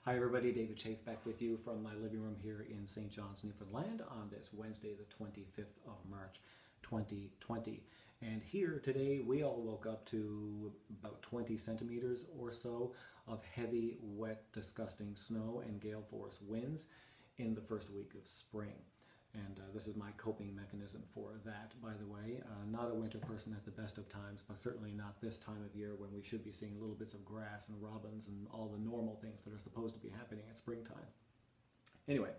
Hi everybody, David Chafe back with you from my living room here in St. John's, Newfoundland on this Wednesday the 25th of March 2020. And here today we all woke up to about 20 centimeters or so of heavy, wet, disgusting snow and gale force winds in the first week of spring. And this is my coping mechanism for that, by the way. Not a winter person at the best of times, but certainly not this time of year when we should be seeing little bits of grass and robins and all the normal things that are supposed to be happening at springtime. Anyway,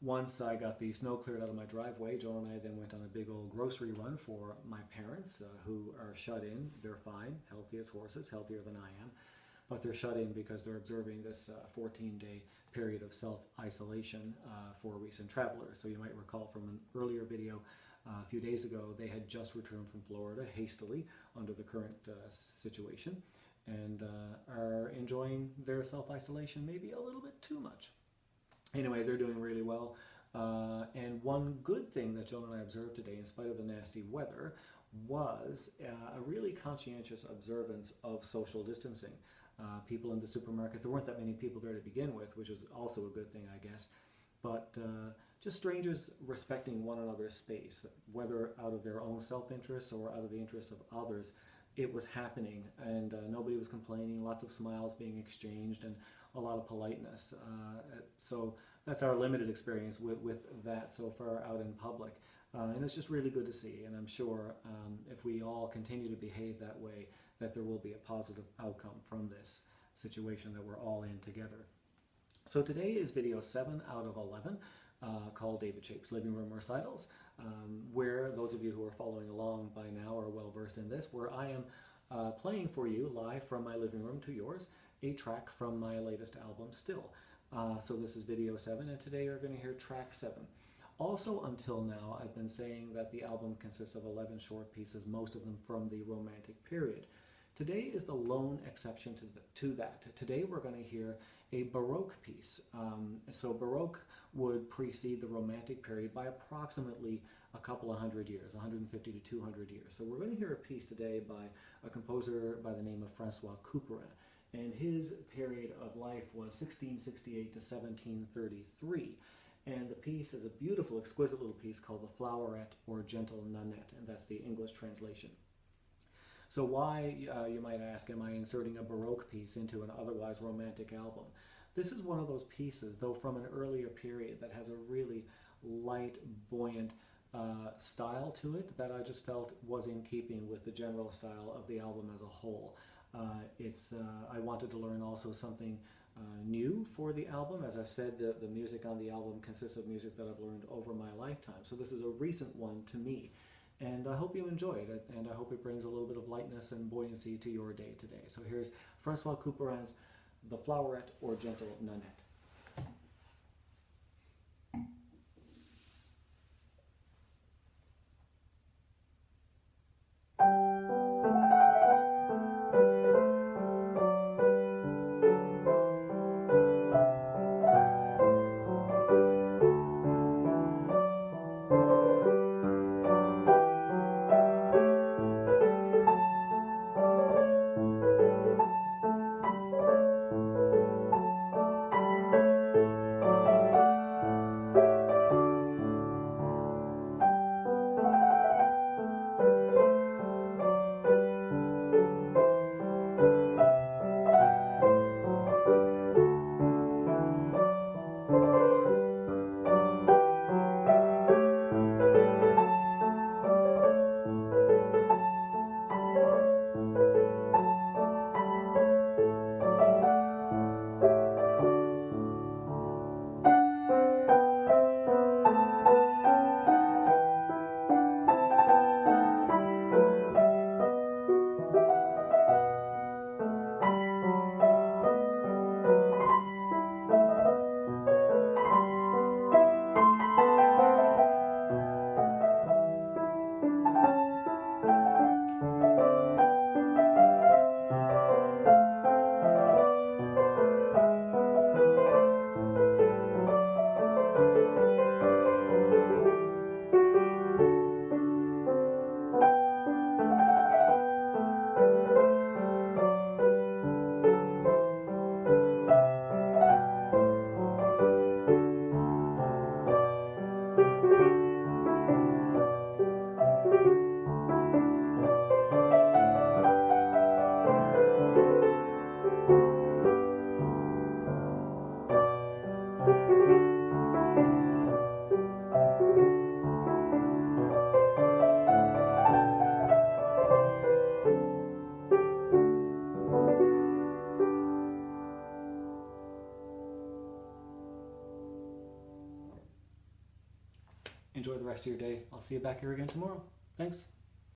once I got the snow cleared out of my driveway, Joan and I then went on a big old grocery run for my parents who are shut in. They're fine, healthy as horses, healthier than I am. But they're shut in because they're observing this 14-day period of self-isolation for recent travelers. So you might recall from an earlier video a few days ago, they had just returned from Florida hastily under the current situation and are enjoying their self-isolation maybe a little bit too much. Anyway, they're doing really well. And one good thing that Joan and I observed today, in spite of the nasty weather, was a really conscientious observance of social distancing. People in the supermarket, there weren't that many people there to begin with, which is also a good thing, I guess, but just strangers respecting one another's space, whether out of their own self-interest or out of the interest of others. It was happening, and nobody was complaining, lots of smiles being exchanged, and a lot of politeness. So that's our limited experience with that so far out in public. And it's just really good to see, and I'm sure if we all continue to behave that way, that there will be a positive outcome from this situation that we're all in together. So today is video 7 out of 11 called David Chafe's Living Room Recitals, where those of you who are following along by now are well versed in this, where I am playing for you live from my living room to yours a track from my latest album, Still. So this is video 7, and today you're going to hear track 7. Also, until now, I've been saying that the album consists of 11 short pieces, most of them from the Romantic period. Today is the lone exception to that. Today we're going to hear a Baroque piece. So Baroque would precede the Romantic period by approximately a couple of hundred years, 150 to 200 years. So we're going to hear a piece today by a composer by the name of Couperin. And his period of life was 1668 to 1733. And the piece is a beautiful, exquisite little piece called the Floweret or Gentle Nanette, and that's the English translation. So why, you might ask, am I inserting a Baroque piece into an otherwise romantic album? This is one of those pieces, though from an earlier period, that has a really light, buoyant style to it that I just felt was in keeping with the general style of the album as a whole. I wanted to learn also something new for the album. As I've said, the music on the album consists of music that I've learned over my lifetime. So this is a recent one to me. And I hope you enjoyed it, and I hope it brings a little bit of lightness and buoyancy to your day today. So here's Couperin's The Floweret or Gentle Nanette. enjoy the rest of your day. I'll see you back here again tomorrow. Thanks.